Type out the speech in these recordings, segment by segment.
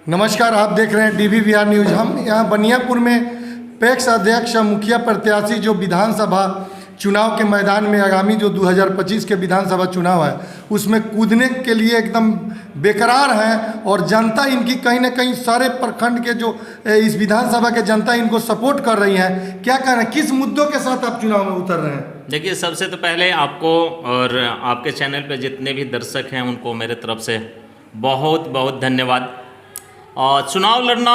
नमस्कार, आप देख रहे हैं डीवी बिहार न्यूज। हम यहाँ बनियापुर में पैक्स अध्यक्ष और मुखिया प्रत्याशी जो विधानसभा चुनाव के मैदान में आगामी जो 2025 के विधानसभा चुनाव है उसमें कूदने के लिए एकदम बेकरार हैं और जनता इनकी कहीं ना कहीं सारे प्रखंड के जो इस विधानसभा के जनता इनको सपोर्ट कर रही है। क्या कह रहे हैं, किस मुद्दों के साथ आप चुनाव में उतर रहे हैं? देखिए, सबसे तो पहले आपको और आपके चैनल पे जितने भी दर्शक हैं उनको मेरे तरफ से बहुत बहुत धन्यवाद। चुनाव लड़ना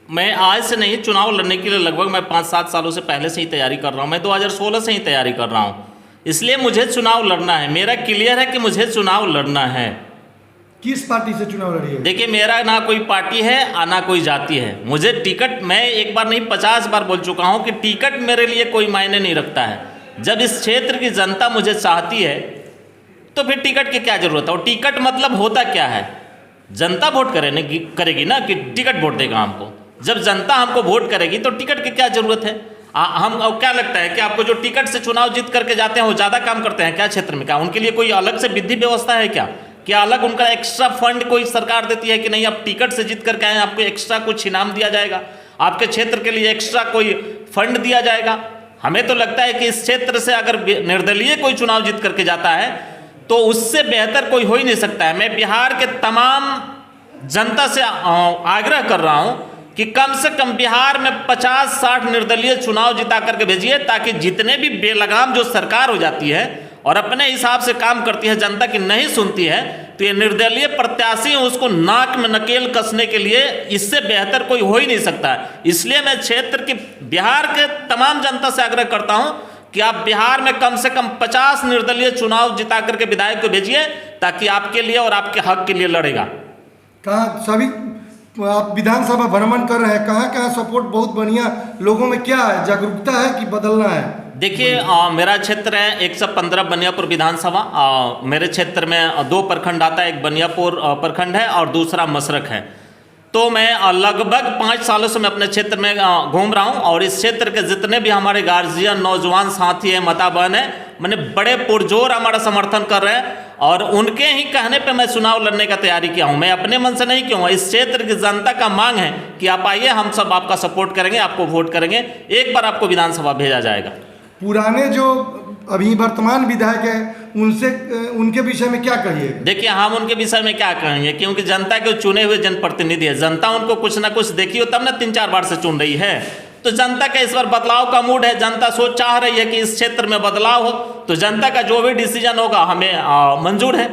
मैं आज से नहीं, चुनाव लड़ने के लिए लगभग मैं 5-7 सालों से पहले से ही तैयारी कर रहा हूँ। मैं 2016 से ही तैयारी कर रहा हूँ, इसलिए मुझे चुनाव लड़ना है। मेरा क्लियर है कि मुझे चुनाव लड़ना है। किस पार्टी से चुनाव लड़िए? देखिए, मेरा ना कोई पार्टी है और ना कोई जाति है। मुझे टिकट, मैं एक बार नहीं 50 बार बोल चुका हूँ कि टिकट मेरे लिए कोई मायने नहीं रखता है। जब इस क्षेत्र की जनता मुझे चाहती है तो फिर टिकट की क्या जरूरत है। और टिकट मतलब होता क्या है, जनता वोट करेगी ना कि टिकट वोट देगा हमको। जब जनता हमको वोट करेगी तो टिकट की क्या जरूरत है। हम क्या लगता है कि आपको जो टिकट से चुनाव जीत करके जाते हैं वो ज़्यादा काम करते हैं क्या क्षेत्र में? क्या उनके लिए कोई अलग से विधि व्यवस्था है क्या अलग उनका एक्स्ट्रा फंड कोई सरकार देती है कि नहीं, आप टिकट से जीत करके आए आपको एक्स्ट्रा कुछ इनाम दिया जाएगा, आपके क्षेत्र के लिए एक्स्ट्रा कोई फंड दिया जाएगा? हमें तो लगता है कि इस क्षेत्र से अगर निर्दलीय कोई चुनाव जीत करके जाता है तो उससे बेहतर कोई हो ही नहीं सकता है। मैं बिहार के तमाम जनता से आग्रह कर रहा हूं कि कम से कम बिहार में 50-60 निर्दलीय चुनाव जिता करके भेजिए, ताकि जितने भी बेलगाम जो सरकार हो जाती है और अपने हिसाब से काम करती है, जनता की नहीं सुनती है, तो ये निर्दलीय प्रत्याशी उसको नाक में नकेल कसने के लिए इससे बेहतर कोई हो ही नहीं सकता है। इसलिए मैं क्षेत्र की बिहार के तमाम जनता से आग्रह करता हूं कि आप बिहार में कम से कम 50 निर्दलीय चुनाव जिता करके विधायक को भेजिए, ताकि आपके लिए और आपके हक के लिए लड़ेगा। कहाँ सभी आप विधानसभा भ्रमण कर रहे हैं, कहाँ सपोर्ट बहुत बढ़िया, लोगों में क्या है, जागरूकता है कि बदलना है? देखिए, मेरा क्षेत्र है 115 बनियापुर विधानसभा। मेरे क्षेत्र में 2 प्रखंड आता है, एक बनियापुर प्रखंड है और दूसरा मसरक है। तो मैं लगभग 5 सालों से मैं अपने क्षेत्र में घूम रहा हूं और इस क्षेत्र के जितने भी हमारे गार्जियन, नौजवान साथी हैं, माता बहन हैं, मैंने बड़े पुरजोर हमारा समर्थन कर रहे हैं और उनके ही कहने पे मैं चुनाव लड़ने का तैयारी किया हूं। मैं अपने मन से नहीं किया हूं, इस क्षेत्र की जनता का मांग है कि आप आइए, हम सब आपका सपोर्ट करेंगे, आपको वोट करेंगे, एक बार आपको विधानसभा भेजा जाएगा। पुराने जो अभी वर्तमान विधायक है उनसे, उनके विषय में क्या कहिए? देखिए, हम उनके विषय में क्या कहेंगे, क्योंकि जनता के चुने हुए जनप्रतिनिधि है। जनता उनको कुछ ना कुछ देखी हो तब ना 3-4 बार से चुन रही है। तो जनता का इस बार बदलाव का मूड है, जनता चाह रही है कि इस क्षेत्र में बदलाव हो, तो जनता का जो भी डिसीजन होगा हमें मंजूर है।